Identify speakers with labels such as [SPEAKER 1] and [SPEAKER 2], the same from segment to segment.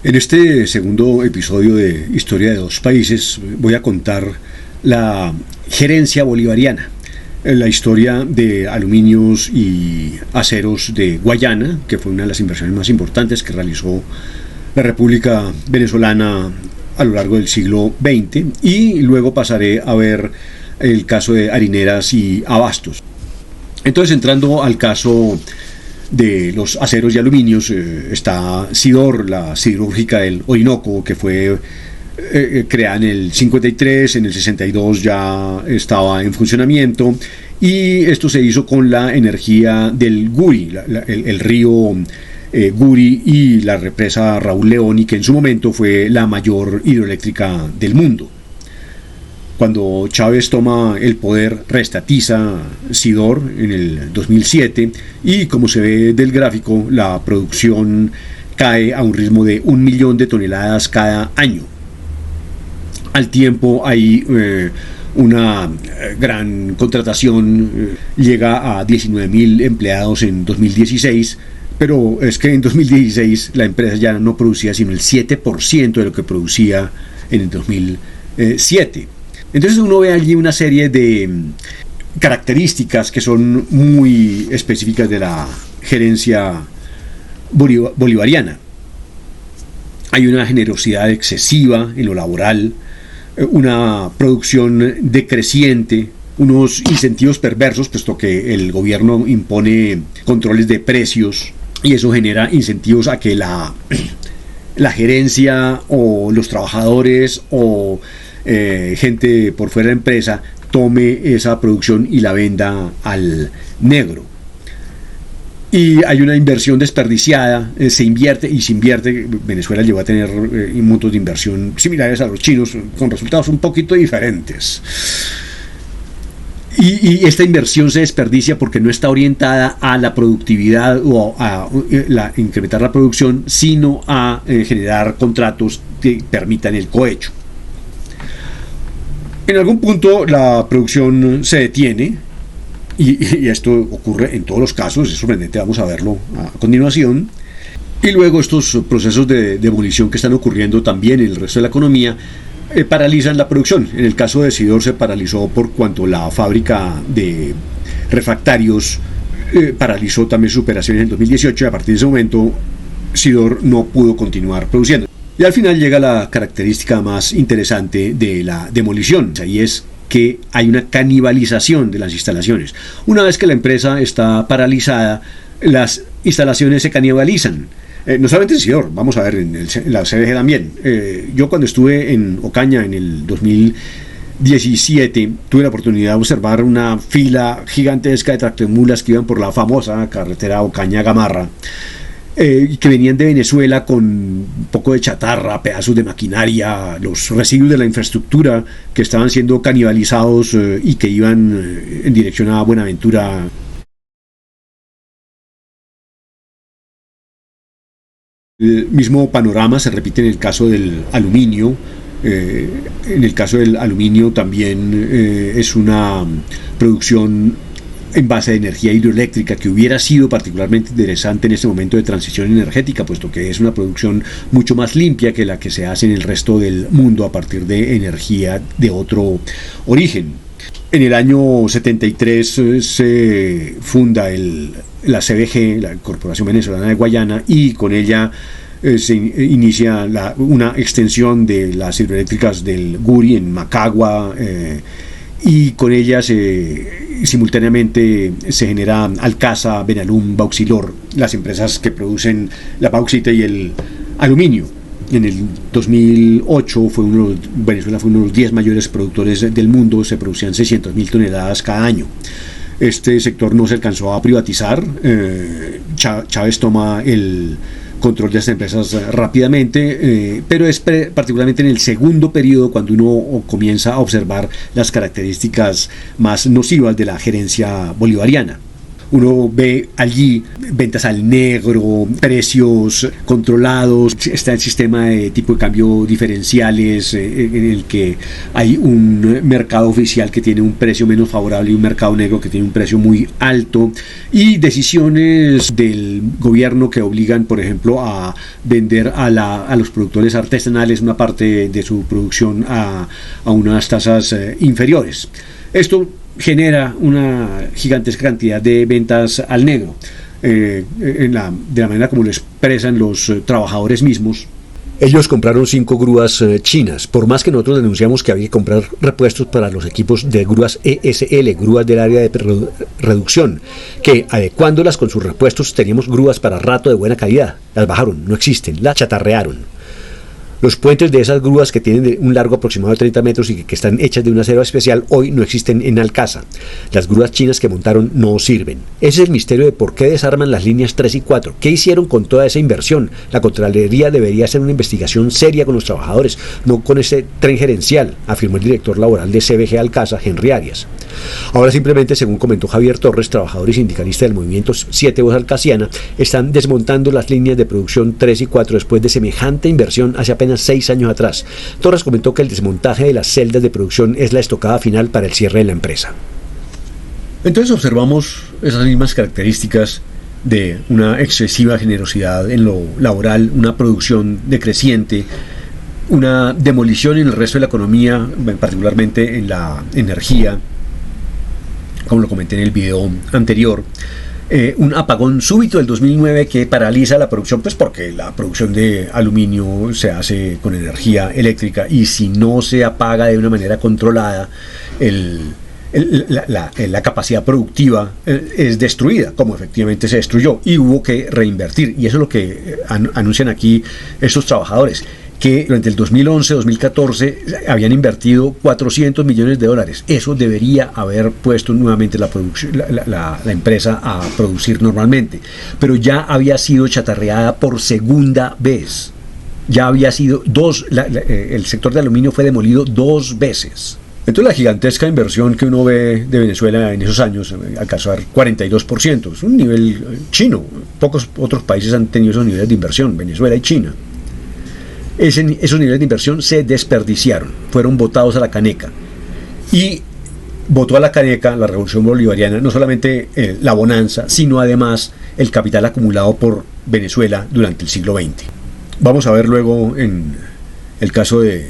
[SPEAKER 1] En este segundo episodio de Historia de dos países voy a contar la gerencia bolivariana, la historia de aluminios y aceros de Guayana, que fue una de las inversiones más importantes que realizó la República Venezolana a lo largo del siglo XX, y luego pasaré a ver el caso de harineras y abastos. Entonces, entrando al caso de los aceros y aluminios, está Sidor, la siderúrgica del Orinoco, que fue creada en el 53, en el 62 ya estaba en funcionamiento, y esto se hizo con la energía del Guri, el río Guri, y la represa Raúl Leoni, que en su momento fue la mayor hidroeléctrica del mundo. Cuando Chávez toma el poder, reestatiza Sidor en el 2007, y como se ve del gráfico, la producción cae a un ritmo de 1 millón de toneladas cada año. Al tiempo hay una gran contratación, llega a 19.000 empleados en 2016, pero es que en 2016 la empresa ya no producía sino el 7% de lo que producía en el 2007. Entonces uno ve allí una serie de características que son muy específicas de la gerencia bolivariana. Hay una generosidad excesiva en lo laboral, una producción decreciente, unos incentivos perversos, puesto que el gobierno impone controles de precios y eso genera incentivos a que la gerencia o los trabajadores o gente por fuera de la empresa tome esa producción y la venda al negro. Y hay una inversión desperdiciada, se invierte y se invierte. Venezuela llegó a tener montos de inversión similares a los chinos, con resultados un poquito diferentes. Y esta inversión se desperdicia porque no está orientada a la productividad o a incrementar la producción, sino a generar contratos que permitan el cohecho. En algún punto la producción se detiene, y esto ocurre en todos los casos, es sorprendente, vamos a verlo a continuación. Y luego estos procesos de demolición que están ocurriendo también en el resto de la economía paralizan la producción. En el caso de Sidor se paralizó por cuanto la fábrica de refractarios paralizó también sus operaciones en 2018, y a partir de ese momento Sidor no pudo continuar produciendo. Y al final llega la característica más interesante de la demolición, y es que hay una canibalización de las instalaciones. Una vez que la empresa está paralizada, las instalaciones se canibalizan. No solamente en Sidor, vamos a ver en la CBG también. Yo cuando estuve en Ocaña en el 2017 tuve la oportunidad de observar una fila gigantesca de tractomulas que iban por la famosa carretera Ocaña-Gamarra, que venían de Venezuela con un poco de chatarra, pedazos de maquinaria, los residuos de la infraestructura que estaban siendo canibalizados y que iban en dirección a Buenaventura. El mismo panorama se repite en el caso del aluminio. En el caso del aluminio también es una producción en base a energía hidroeléctrica que hubiera sido particularmente interesante en este momento de transición energética, puesto que es una producción mucho más limpia que la que se hace en el resto del mundo a partir de energía de otro origen. En el año 73 se funda la CBG, la Corporación Venezolana de Guayana, y con ella se inicia una extensión de las hidroeléctricas del Guri en Macagua, y con ellas simultáneamente se genera Alcasa, Benalum, Bauxilor, las empresas que producen la bauxita y el aluminio. En el 2008 Venezuela fue uno de los 10 mayores productores del mundo, se producían 600.000 toneladas cada año. Este sector no se alcanzó a privatizar, Chávez toma el control de estas empresas rápidamente, pero es particularmente en el segundo periodo cuando uno comienza a observar las características más nocivas de la gerencia bolivariana. uno ve allí ventas al negro, precios controlados, está el sistema de tipo de cambio diferenciales en el que hay un mercado oficial que tiene un precio menos favorable y un mercado negro que tiene un precio muy alto, y decisiones del gobierno que obligan, por ejemplo, a vender a los productores artesanales una parte de su producción a unas tasas inferiores. Esto genera una gigantesca cantidad de ventas al negro, de la manera como lo expresan los trabajadores mismos.
[SPEAKER 2] Ellos compraron 5 grúas chinas, por más que nosotros denunciamos que había que comprar repuestos para los equipos de grúas ESL, grúas del área de reducción, que adecuándolas con sus repuestos teníamos grúas para rato de buena calidad. Las bajaron, no existen, las chatarrearon. Los puentes de esas grúas que tienen un largo aproximado de 30 metros y que están hechas de un acero especial hoy no existen en Alcázar. Las grúas chinas que montaron no sirven. Ese es el misterio de por qué desarman las líneas 3 y 4. ¿Qué hicieron con toda esa inversión? La Contraloría debería hacer una investigación seria con los trabajadores, no con ese tren gerencial, afirmó el director laboral de CBG Alcázar, Henry Arias. Ahora simplemente, según comentó Javier Torres, trabajador y sindicalista del movimiento 7 Voz Alcaciana, están desmontando las líneas de producción 3 y 4 después de semejante inversión hace apenas 6 años atrás. Torres comentó que el desmontaje de las celdas de producción es la estocada final para el cierre de la empresa.
[SPEAKER 1] Entonces observamos esas mismas características de una excesiva generosidad en lo laboral, una producción decreciente, una demolición en el resto de la economía, particularmente en la energía, como lo comenté en el video anterior. Un apagón súbito del 2009 que paraliza la producción, pues porque la producción de aluminio se hace con energía eléctrica, y si no se apaga de una manera controlada, la capacidad productiva es destruida, como efectivamente se destruyó, y hubo que reinvertir. Y eso es lo que anuncian aquí estos trabajadores, que durante el 2011-2014 habían invertido $400 millones. Eso debería haber puesto nuevamente la empresa a producir normalmente, pero ya había sido chatarreada por segunda vez. Ya había sido el sector de aluminio fue demolido 2 veces. Entonces la gigantesca inversión que uno ve de Venezuela en esos años alcanzó a 42%. Es un nivel chino. Pocos otros países han tenido esos niveles de inversión, Venezuela y China. Esos niveles de inversión se desperdiciaron, fueron botados a la caneca. Y botó a la caneca la revolución bolivariana no solamente la bonanza, sino además el capital acumulado por Venezuela durante el siglo XX. Vamos a ver luego en el caso de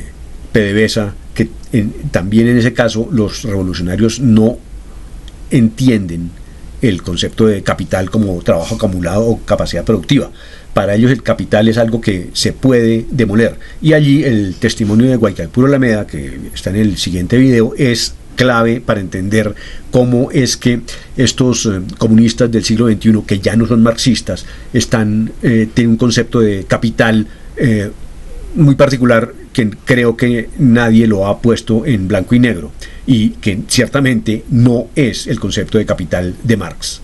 [SPEAKER 1] PDVSA que también en ese caso los revolucionarios no entienden el concepto de capital como trabajo acumulado o capacidad productiva. Para ellos el capital es algo que se puede demoler. Y allí el testimonio de Guaicaipuro Alameda, que está en el siguiente video, es clave para entender cómo es que estos comunistas del siglo XXI, que ya no son marxistas, tienen un concepto de capital muy particular que creo que nadie lo ha puesto en blanco y negro, y que ciertamente no es el concepto de capital de Marx.